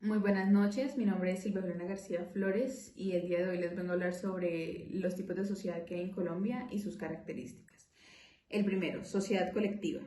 Muy buenas noches, mi nombre es Silvia Lorena García Flores y el día de hoy les vengo a hablar sobre los tipos de sociedad que hay en Colombia y sus características. El primero, sociedad colectiva.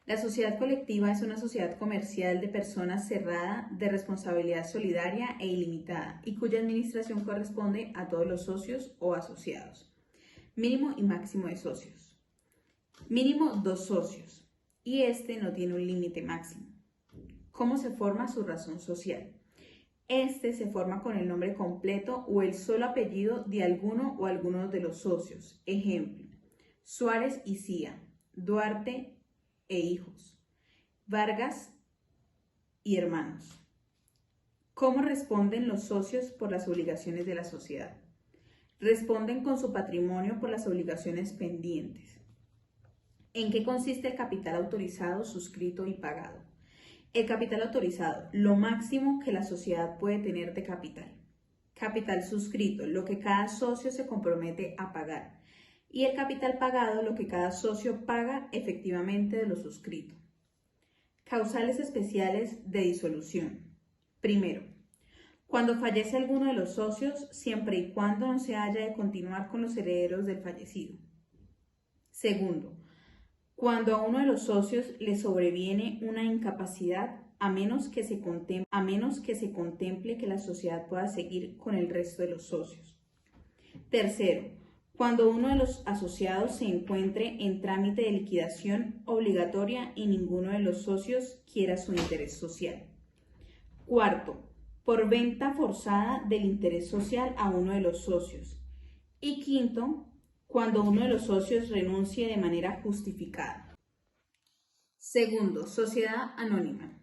La sociedad colectiva es una sociedad comercial de personas cerrada, de responsabilidad solidaria e ilimitada y cuya administración corresponde a todos los socios o asociados. Mínimo y máximo de socios. Mínimo 2 socios y este no tiene un límite máximo. ¿Cómo se forma su razón social? Este se forma con el nombre completo o el solo apellido de alguno o algunos de los socios. Ejemplo, Suárez y Cía, Duarte e hijos, Vargas y hermanos. ¿Cómo responden los socios por las obligaciones de la sociedad? Responden con su patrimonio por las obligaciones pendientes. ¿En qué consiste el capital autorizado, suscrito y pagado? El capital autorizado, lo máximo que la sociedad puede tener de capital. Capital suscrito, lo que cada socio se compromete a pagar. Y el capital pagado, lo que cada socio paga efectivamente de lo suscrito. Causales especiales de disolución. Primero, cuando fallece alguno de los socios, siempre y cuando no se haya de continuar con los herederos del fallecido. Segundo, cuando a uno de los socios le sobreviene una incapacidad, a menos que se contemple que la sociedad pueda seguir con el resto de los socios. Tercero, cuando uno de los asociados se encuentre en trámite de liquidación obligatoria y ninguno de los socios quiera su interés social. Cuarto, por venta forzada del interés social a uno de los socios. Y quinto, cuando uno de los socios renuncie de manera justificada. Segundo, sociedad anónima.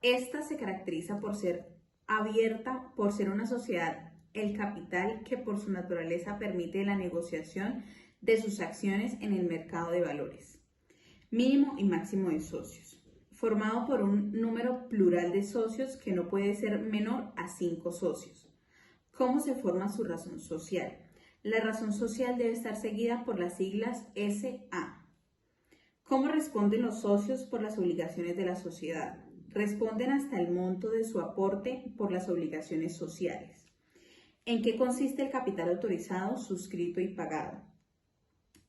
Esta se caracteriza por ser abierta, por ser una sociedad, el capital que por su naturaleza permite la negociación de sus acciones en el mercado de valores. Mínimo y máximo de socios. Formado por un número plural de socios que no puede ser menor a 5 socios. ¿Cómo se forma su razón social? La razón social debe estar seguida por las siglas SA. ¿Cómo responden los socios por las obligaciones de la sociedad? Responden hasta el monto de su aporte por las obligaciones sociales. ¿En qué consiste el capital autorizado, suscrito y pagado?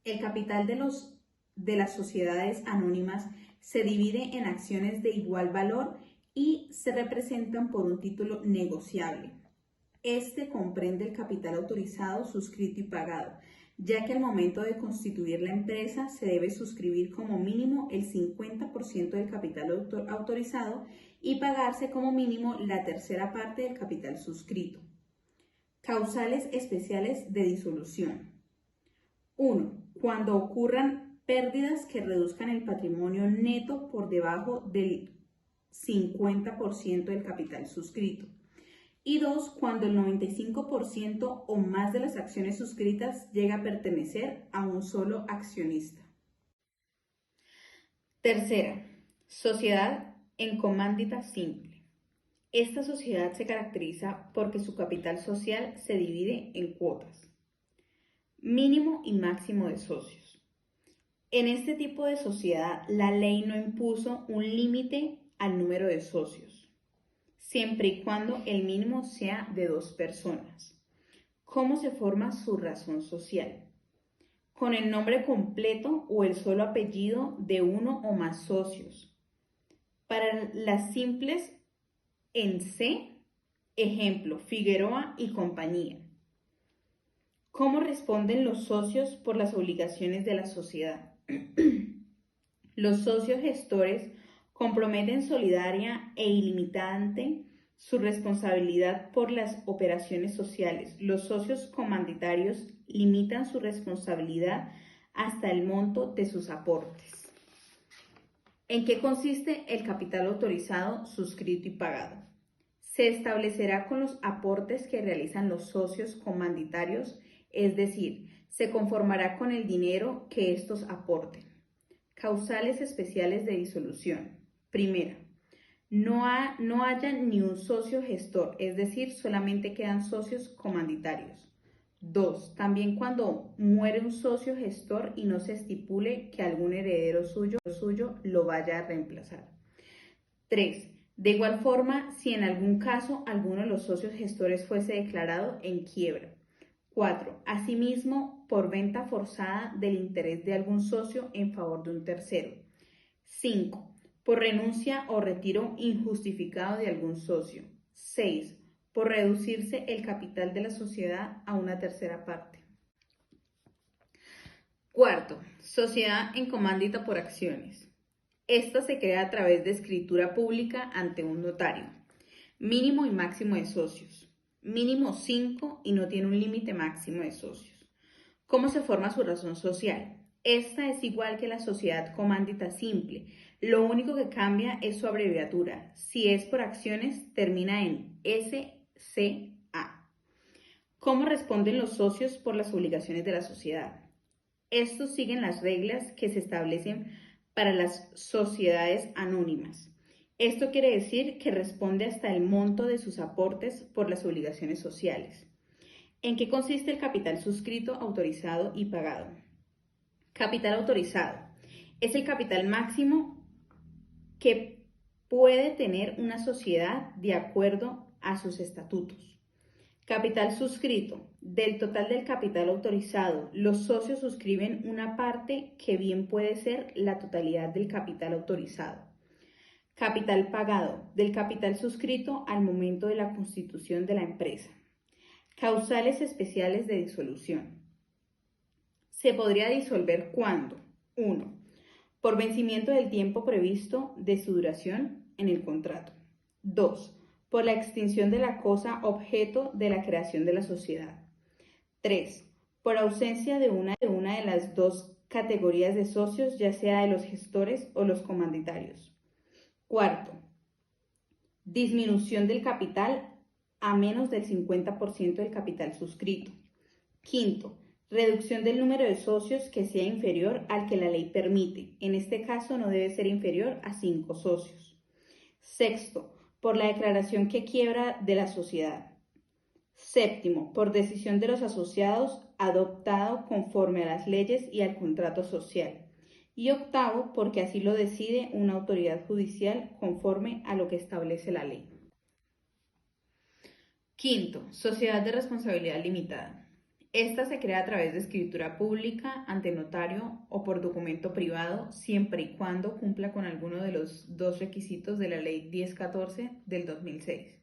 El capital de las sociedades anónimas se divide en acciones de igual valor y se representan por un título negociable. Este comprende el capital autorizado, suscrito y pagado, ya que al momento de constituir la empresa se debe suscribir como mínimo el 50% del capital autorizado y pagarse como mínimo la tercera parte del capital suscrito. Causales especiales de disolución. 1. Cuando ocurran pérdidas que reduzcan el patrimonio neto por debajo del 50% del capital suscrito. Y 2. Cuando el 95% o más de las acciones suscritas llega a pertenecer a un solo accionista. Tercera, sociedad en comándita simple. Esta sociedad se caracteriza porque su capital social se divide en cuotas. Mínimo y máximo de socios. En este tipo de sociedad, la ley no impuso un límite al número de socios, siempre y cuando el mínimo sea de 2 personas. ¿Cómo se forma su razón social? Con el nombre completo o el solo apellido de uno o más socios. Para las simples en C, ejemplo, Figueroa y compañía. ¿Cómo responden los socios por las obligaciones de la sociedad? Los socios gestores comprometen solidaria e ilimitante su responsabilidad por las operaciones sociales. Los socios comanditarios limitan su responsabilidad hasta el monto de sus aportes. ¿En qué consiste el capital autorizado, suscrito y pagado? Se establecerá con los aportes que realizan los socios comanditarios, es decir, se conformará con el dinero que estos aporten. Causales especiales de disolución. Primera, no haya ni un socio gestor, es decir, solamente quedan socios comanditarios. 2. También cuando muere un socio gestor y no se estipule que algún heredero suyo lo vaya a reemplazar. 3. De igual forma, si en algún caso alguno de los socios gestores fuese declarado en quiebra. 4. Asimismo, por venta forzada del interés de algún socio en favor de un tercero. 5. Por renuncia o retiro injustificado de algún socio. 6. Por reducirse el capital de la sociedad a una tercera parte. Cuarto, sociedad en comándita por acciones. Esta se crea a través de escritura pública ante un notario. Mínimo y máximo de socios. Mínimo 5 y no tiene un límite máximo de socios. ¿Cómo se forma su razón social? Esta es igual que la sociedad comándita simple. Lo único que cambia es su abreviatura. Si es por acciones, termina en SCA. ¿Cómo responden los socios por las obligaciones de la sociedad? Estos siguen las reglas que se establecen para las sociedades anónimas. Esto quiere decir que responde hasta el monto de sus aportes por las obligaciones sociales. ¿En qué consiste el capital suscrito, autorizado y pagado? Capital autorizado es el capital máximo que puede tener una sociedad de acuerdo a sus estatutos. Capital suscrito. Del total del capital autorizado, los socios suscriben una parte que bien puede ser la totalidad del capital autorizado. Capital pagado. Del capital suscrito al momento de la constitución de la empresa. Causales especiales de disolución. Se podría disolver cuando 1. Por vencimiento del tiempo previsto de su duración en el contrato. 2. Por la extinción de la cosa objeto de la creación de la sociedad. 3. Por ausencia de una de las dos categorías de socios, ya sea de los gestores o los comanditarios. 4. Disminución del capital a menos del 50% del capital suscrito. 5. Reducción del número de socios que sea inferior al que la ley permite. En este caso no debe ser inferior a 5 socios. 6. Por la declaración que quiebra de la sociedad. 7. Por decisión de los asociados adoptado conforme a las leyes y al contrato social. Y 8. Porque así lo decide una autoridad judicial conforme a lo que establece la ley. 5. Sociedad de responsabilidad limitada. Esta se crea a través de escritura pública ante notario o por documento privado, siempre y cuando cumpla con alguno de los dos requisitos de la Ley 1014 del 2006.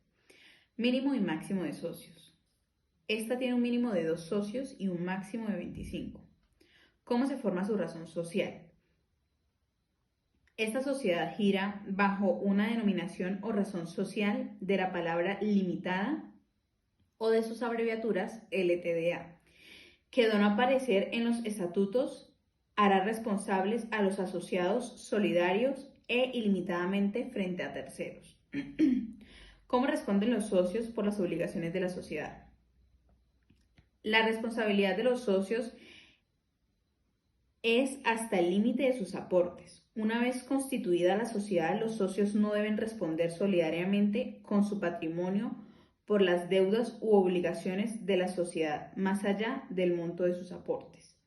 Mínimo y máximo de socios. Esta tiene un mínimo de 2 socios y un máximo de 25. ¿Cómo se forma su razón social? Esta sociedad gira bajo una denominación o razón social de la palabra limitada o de sus abreviaturas LTDA, que de no aparecer en los estatutos hará responsables a los asociados solidarios e ilimitadamente frente a terceros. ¿Cómo responden los socios por las obligaciones de la sociedad? La responsabilidad de los socios es hasta el límite de sus aportes. Una vez constituida la sociedad, los socios no deben responder solidariamente con su patrimonio por las deudas u obligaciones de la sociedad, más allá del monto de sus aportes.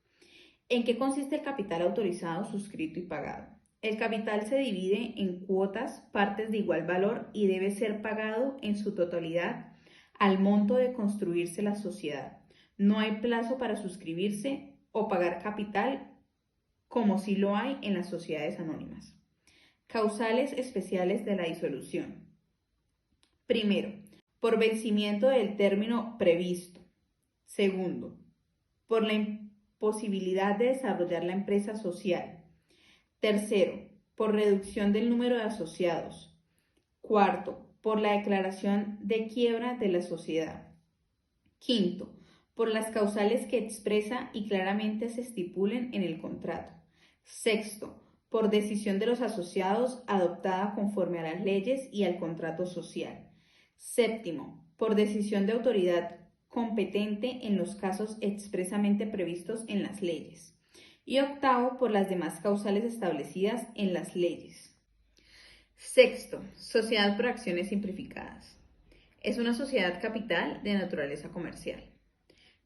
¿En qué consiste el capital autorizado, suscrito y pagado? El capital se divide en cuotas, partes de igual valor y debe ser pagado en su totalidad al monto de construirse la sociedad. No hay plazo para suscribirse o pagar capital como sí lo hay en las sociedades anónimas. Causales especiales de la disolución. Primero, por vencimiento del término previsto. Segundo, por la imposibilidad de desarrollar la empresa social. Tercero, por reducción del número de asociados. Cuarto, por la declaración de quiebra de la sociedad. Quinto, por las causales que expresa y claramente se estipulen en el contrato. Sexto, por decisión de los asociados adoptada conforme a las leyes y al contrato social. Séptimo, por decisión de autoridad competente en los casos expresamente previstos en las leyes. Y octavo, por las demás causales establecidas en las leyes. Sexto, sociedad por acciones simplificadas. Es una sociedad capital de naturaleza comercial.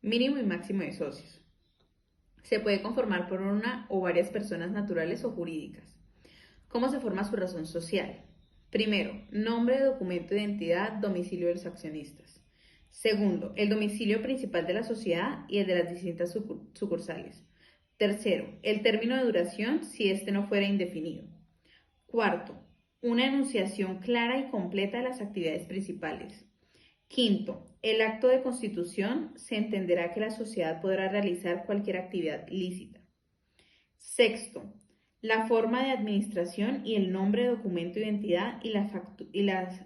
Mínimo y máximo de socios. Se puede conformar por una o varias personas naturales o jurídicas. ¿Cómo se forma su razón social? Primero, nombre de documento de identidad, domicilio de los accionistas. Segundo, el domicilio principal de la sociedad y el de las distintas sucursales. Tercero, el término de duración si este no fuera indefinido. Cuarto, una enunciación clara y completa de las actividades principales. Quinto, el acto de constitución se entenderá que la sociedad podrá realizar cualquier actividad lícita. Sexto, la forma de administración y el nombre de documento de identidad y las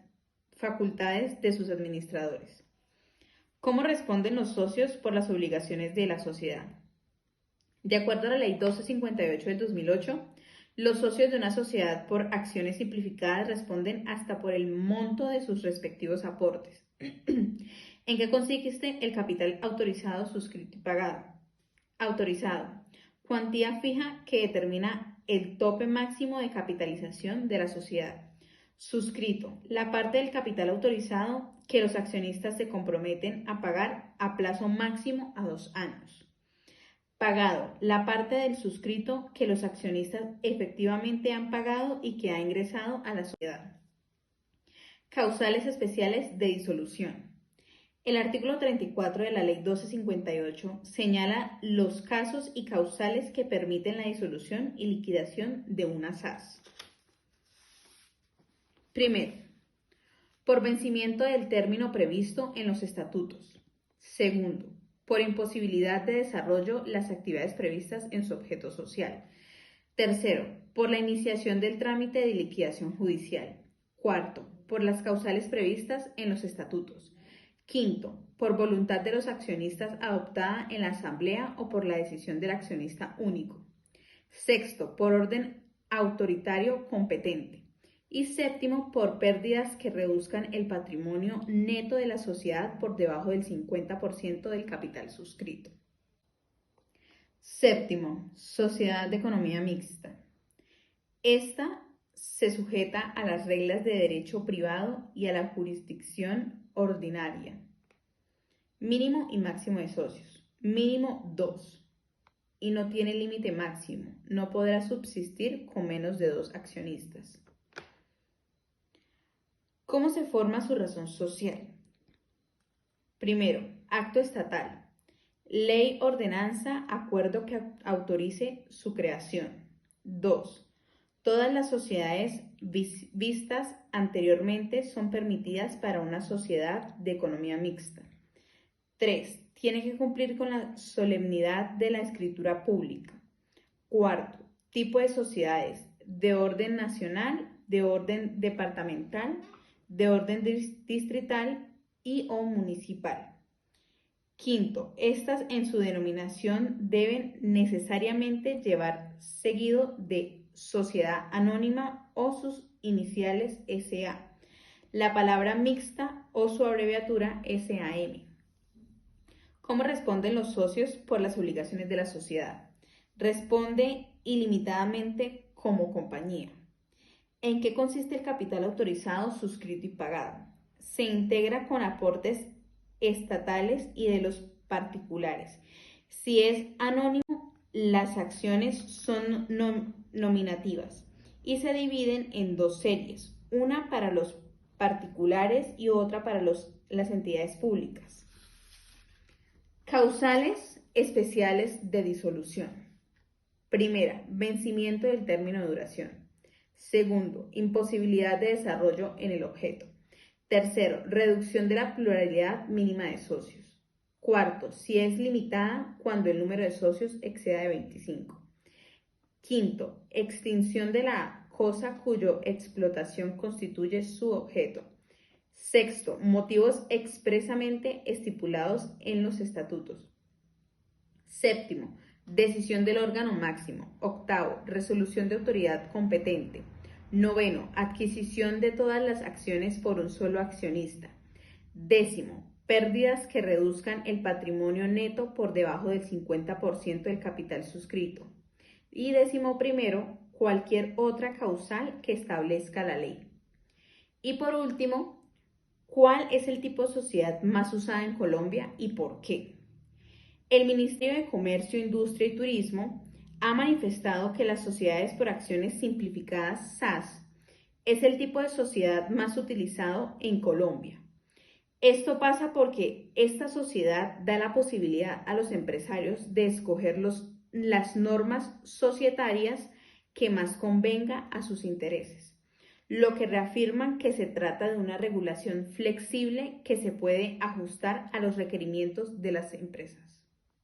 facultades de sus administradores. ¿Cómo responden los socios por las obligaciones de la sociedad? De acuerdo a la Ley 1258 del 2008, los socios de una sociedad por acciones simplificadas responden hasta por el monto de sus respectivos aportes. ¿En qué consiste el capital autorizado, suscrito y pagado? Autorizado, cuantía fija que determina el tope máximo de capitalización de la sociedad. Suscrito, la parte del capital autorizado que los accionistas se comprometen a pagar a plazo máximo a 2 años. Pagado, la parte del suscrito que los accionistas efectivamente han pagado y que ha ingresado a la sociedad. Causales especiales de disolución. El artículo 34 de la Ley 1258 señala los casos y causales que permiten la disolución y liquidación de una SAS. Primero, por vencimiento del término previsto en los estatutos. Segundo, por imposibilidad de desarrollo las actividades previstas en su objeto social. Tercero, por la iniciación del trámite de liquidación judicial. Cuarto, por las causales previstas en los estatutos. Quinto, por voluntad de los accionistas adoptada en la asamblea o por la decisión del accionista único. Sexto, por orden autoritario competente. Y séptimo, por pérdidas que reduzcan el patrimonio neto de la sociedad por debajo del 50% del capital suscrito. Séptimo, sociedad de economía mixta. Esta se sujeta a las reglas de derecho privado y a la jurisdicción ordinaria. Mínimo y máximo de socios. Mínimo 2. Y no tiene límite máximo. No podrá subsistir con menos de 2 accionistas. ¿Cómo se forma su razón social? Primero, acto estatal. Ley, ordenanza, acuerdo que autorice su creación. 2. Todas las sociedades vistas anteriormente son permitidas para una sociedad de economía mixta. 3. Tiene que cumplir con la solemnidad de la escritura pública. 4. Tipo de sociedades: de orden nacional, de orden departamental, de orden distrital y o municipal. 5. Estas en su denominación deben necesariamente llevar seguido de sociedad anónima o sus iniciales SA, la palabra mixta o su abreviatura SAM. ¿Cómo responden los socios por las obligaciones de la sociedad? Responde ilimitadamente como compañía. ¿En qué consiste el capital autorizado, suscrito y pagado? Se integra con aportes estatales y de los particulares. Si es anónimo, las acciones son nominativas y se dividen en 2 series, una para los particulares y otra para las entidades públicas. Causales especiales de disolución. Primera, vencimiento del término de duración. Segundo, imposibilidad de desarrollo en el objeto. Tercero, reducción de la pluralidad mínima de socios. Cuarto, si es limitada cuando el número de socios exceda de 25. Quinto, extinción de la cosa cuya explotación constituye su objeto. Sexto, motivos expresamente estipulados en los estatutos. Séptimo, decisión del órgano máximo. Octavo, resolución de autoridad competente. Noveno, adquisición de todas las acciones por un solo accionista. Décimo, pérdidas que reduzcan el patrimonio neto por debajo del 50% del capital suscrito. Y 11, cualquier otra causal que establezca la ley. Y por último, ¿cuál es el tipo de sociedad más usada en Colombia y por qué? El Ministerio de Comercio, Industria y Turismo ha manifestado que las sociedades por acciones simplificadas SAS es el tipo de sociedad más utilizado en Colombia. Esto pasa porque esta sociedad da la posibilidad a los empresarios de escoger las normas societarias que más convenga a sus intereses, lo que reafirman que se trata de una regulación flexible que se puede ajustar a los requerimientos de las empresas.